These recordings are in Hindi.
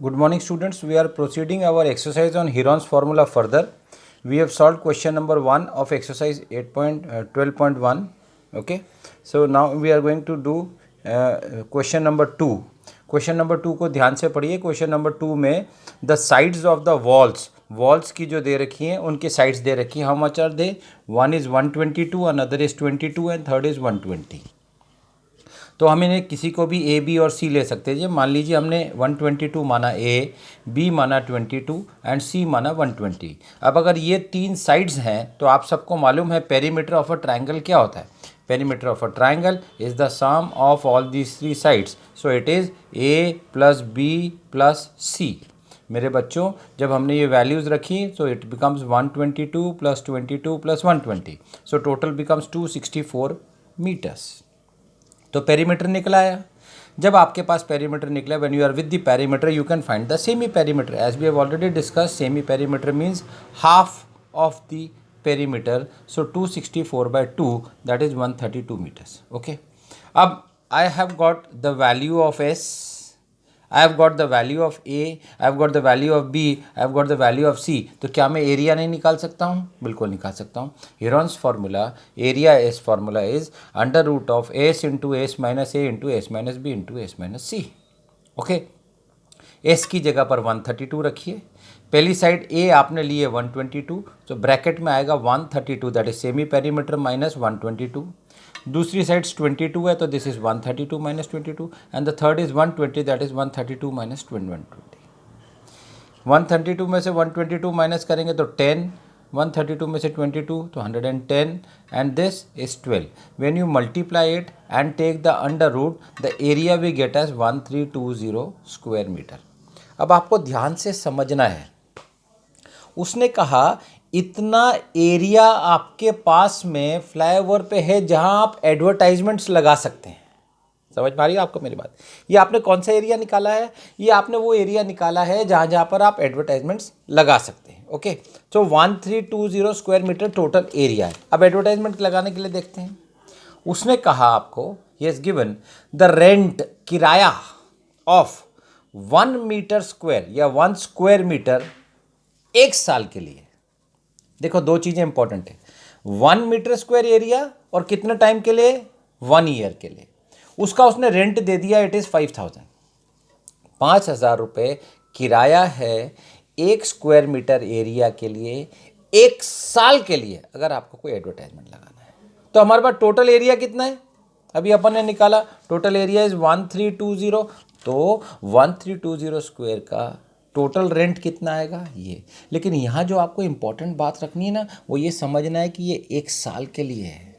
Good morning students, we are proceeding our exercise on Heron's formula further. We have solved question number 1 of exercise 8.12.1. Okay, so now we are going to do question number 2. Question number 2 को ध्यान से पढ़िए. Question number 2 में the sides of the walls की जो दे रखी हैं उनके sides दे रखी हैं. How much are they? One is 122, another is 22 and third is 120. तो हम इन्हें किसी को भी ए बी और सी ले सकते हैं. मान लीजिए हमने 122 माना ए, बी माना 22 एंड सी माना 120. अब अगर ये तीन साइड्स हैं तो आप सबको मालूम है पेरीमीटर ऑफ अ ट्रायंगल क्या होता है. Perimeter of a triangle is the sum of all these three sides. So it is a plus B plus c. मेरे बच्चों, जब हमने ये वैल्यूज़ रखी तो it becomes 122 plus 22 plus 120. So total becomes 264 metres. तो पेरीमीटर निकला आया. जब आपके पास पेरीमीटर निकला, when you are with the perimeter you can find the semi perimeter. As we have already discuss, semi perimeter means half of the perimeter. So 264/2 that is 132 metres. Okay, अब I have got the value of s, I have got the value of A, I have got the value of B, I have got the value of C. तो क्या मैं एरिया नहीं निकाल सकता हूँ? बिल्कुल निकाल सकता हूँ. Heron's formula, area S formula is under root of S into S minus A into S minus B into S minus C. Okay, S की जगह पर 132 रखिए. पहली साइड A आपने ली है 122, तो ब्रैकेट में आएगा 132 that is semi perimeter minus 122. दूसरी साइड्स 22 है तो this is 132 minus 22 and the third is 120 that is 132 minus 120. 132 में से 122 माइनस करेंगे तो 10, 132 में से 22 तो 110 and this is 12. When you multiply it and take the under root, the area we get as 1320 square metre. अब आपको ध्यान से समझना है. उसने कहा इतना एरिया आपके पास में फ्लाईओवर पे है जहां आप एडवर्टाइजमेंट्स लगा सकते हैं. समझ पा रही हो आपको मेरी बात? ये आपने कौन सा एरिया निकाला है? ये आपने वो एरिया निकाला है जहां जहां पर आप एडवर्टाइजमेंट्स लगा सकते हैं. ओके, सो 1320 स्क्वायर मीटर टोटल एरिया है. अब एडवर्टाइजमेंट लगाने के लिए देखते हैं. उसने कहा आपको, यस गिवन द रेंट, किराया ऑफ 1 मीटर स्क्वायर या 1 स्क्वायर मीटर एक साल के लिए. देखो, दो चीजें इंपॉर्टेंट है. 1 मीटर स्क्वायर एरिया और कितने टाइम के लिए? 1 ईयर के लिए. उसका उसने रेंट दे दिया, इट इज 5000. 5000 रुपये किराया है एक स्क्वायर मीटर एरिया के लिए एक साल के लिए, अगर आपको कोई एडवर्टाइजमेंट लगाना है. तो हमारे पास टोटल एरिया कितना है? अभी अपन ने निकाला, टोटल एरिया इज 1320. तो 1320 स्क्वायर का टोटल रेंट कितना आएगा ये. लेकिन यहाँ जो आपको इंपॉर्टेंट बात रखनी है ना, वो ये समझना है कि ये एक साल के लिए है.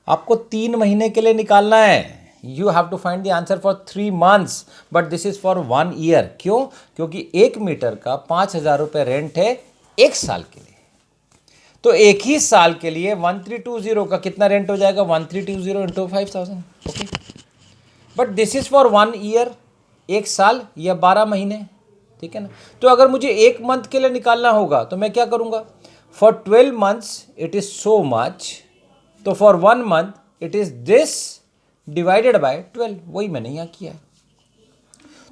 आपको 3 महीने के लिए निकालना है. You have to find the answer for 3 months, but this is for 1 year. क्यों? क्योंकि 1 मीटर का 5000 रुपये रेंट है एक साल के लिए. तो एक ही साल के लिए 1320 का कितना रेंट हो जाएगा? 1320 into 5000. Okay, but this is for 1 year, एक साल या 12 महीने. ठीक है ना? तो अगर मुझे एक मंथ के लिए निकालना होगा तो मैं क्या करूंगा? For 12 months it is so much, तो for 1 month it is this divided by 12. वही मैंने यहाँ किया है.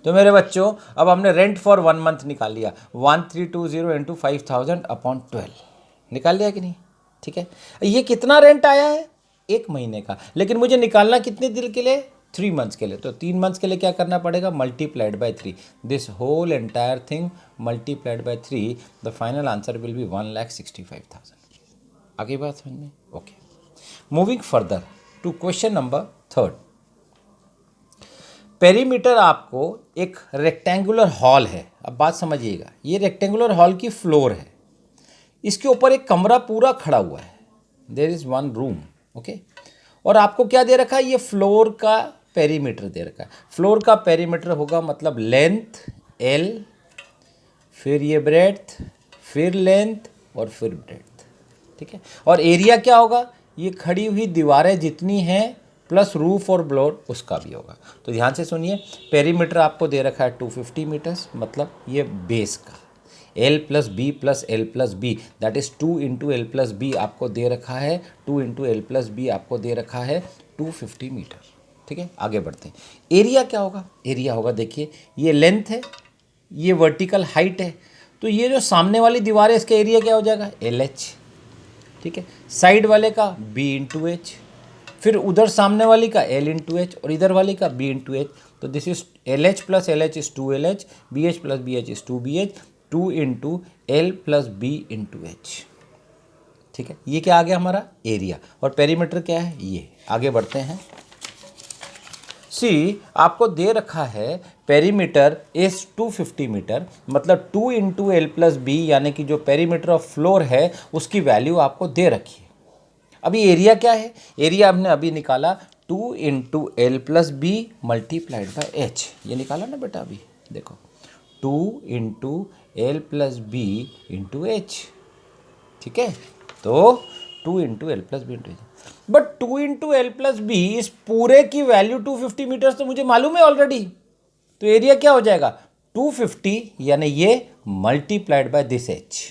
तो मेरे बच्चों, अब हमने रेंट फॉर 1 month निकाल लिया. 1320 इंटू 5000 अपॉन 12 निकाल लिया कि नहीं? ठीक है. ये कितना रेंट आया है? एक महीने का. लेकिन मुझे निकालना कितने दिन के लिए? 3 months के लिए. तो 3 months के लिए क्या करना पड़ेगा? Multiplied by 3. This whole entire thing multiplied by 3. The final answer will be 1,65,000. आगे बात समझ में? Okay, moving further to question number 3. Perimeter आपको एक रेक्टेंगुलर हॉल है. अब बात समझिएगा, ये रेक्टेंगुलर हॉल की फ्लोर है. इसके ऊपर एक कमरा पूरा खड़ा हुआ है. There is 1 room. ओके, और आपको क्या दे रखा है? ये फ्लोर का पेरीमीटर दे रखा है. फ्लोर का पेरीमीटर होगा मतलब लेंथ L, फिर ये ब्रेड्थ, फिर लेंथ और फिर ब्रेड्थ. ठीक है. और एरिया क्या होगा? ये खड़ी हुई दीवारें जितनी हैं प्लस रूफ और फ्लोर उसका भी होगा. तो ध्यान से सुनिए, पेरीमीटर आपको दे रखा है 250 मीटर्स, मतलब ये बेस का L plus B plus L plus B that is 2 into L plus B आपको दे रखा है. 2 इंटू एल प्लस बी आपको दे रखा है 250 मीटर. ठीक है, आगे बढ़ते हैं। एरिया क्या होगा? एरिया होगा, देखिए ये लेंथ है, ये वर्टिकल हाइट है, तो ये जो सामने वाली दीवार है इसका एरिया क्या हो जाएगा? LH। ठीक है, साइड वाले का B इंटू एच, फिर उधर सामने वाली का L इंटू एच और इधर वाली का B इंटू एच। तो this is LH plus LH is 2LH, BH plus BH is 2BH, 2 into L plus B into H. ठीक है, ये क्या आ गया हमारा? एरिया। और पेरीमीटर क्या है? ये। आगे बढ़ते हैं। सी, आपको दे रखा है पेरीमीटर इज 250 मीटर, मतलब 2 इंटू एल प्लस बी, यानी कि जो पेरीमीटर ऑफ फ्लोर है उसकी वैल्यू आपको दे रखी है। अभी एरिया क्या है? एरिया हमने अभी निकाला 2 into L plus B multiplied by H, ये निकाला ना बेटा अभी, देखो 2 into L plus B into H. ठीक है, तो 2 into L plus B into H, but 2 into L plus B इस पूरे की वैल्यू 250 मीटर्स तो मुझे मालूम है ऑलरेडी, तो एरिया क्या हो जाएगा? 250 यानी ये मल्टीप्लाइड बाय दिस एच।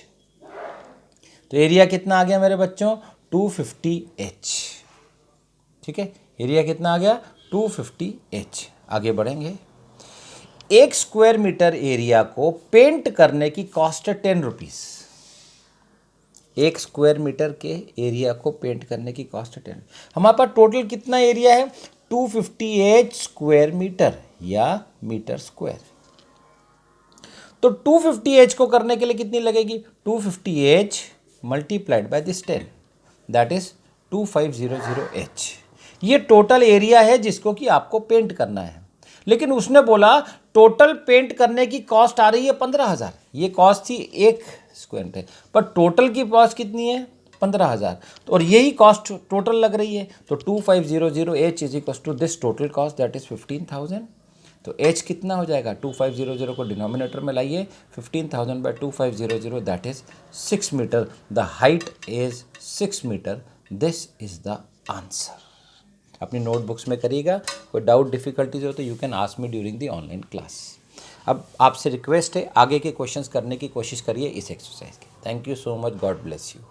तो एरिया कितना आ गया मेरे बच्चों? 250H। ठीक है, एरिया कितना आ गया? 250H। आगे बढ़ेंगे। 1 स्क्वायर मीटर एरिया को पेंट करने की कॉस्ट है 10 रुपीज़। 1 स्क्वायर मीटर के एरिया को पेंट करने की कॉस्ट है 10। हमारे पास टोटल कितना एरिया है? 250H स्क्वायर मीटर या मीटर स्क्वायर। तो 250H को करने के लिए कितनी लगेगी? 250H multiplied by this 10, that is 2500H। ये टोटल एरिया है जिसको कि आपको पेंट करना है, लेकिन उसने बोला टोटल पेंट करने की कॉस्ट आ रही है 15,000। ये कॉस्ट थी 1 स्क्वायर मीटर, पर टोटल की कॉस्ट कितनी है? 15,000। तो और यही कॉस्ट टोटल लग रही है, तो 2500H is equal to this total cost, that is 15,000। तो H कितना हो जाएगा? 2500 को डिनोमिनेटर में लाइए, 15,000 by 2500 that is 6 metre. The height is 6 metre. This is the answer. अपनी नोटबुक्स में करिएगा। कोई डाउट डिफिकल्टीज हो तो you can ask me during the online class. अब आपसे रिक्वेस्ट है, आगे के क्वेश्चंस करने की कोशिश करिए इस एक्सरसाइज की। Thank you so much, God bless you.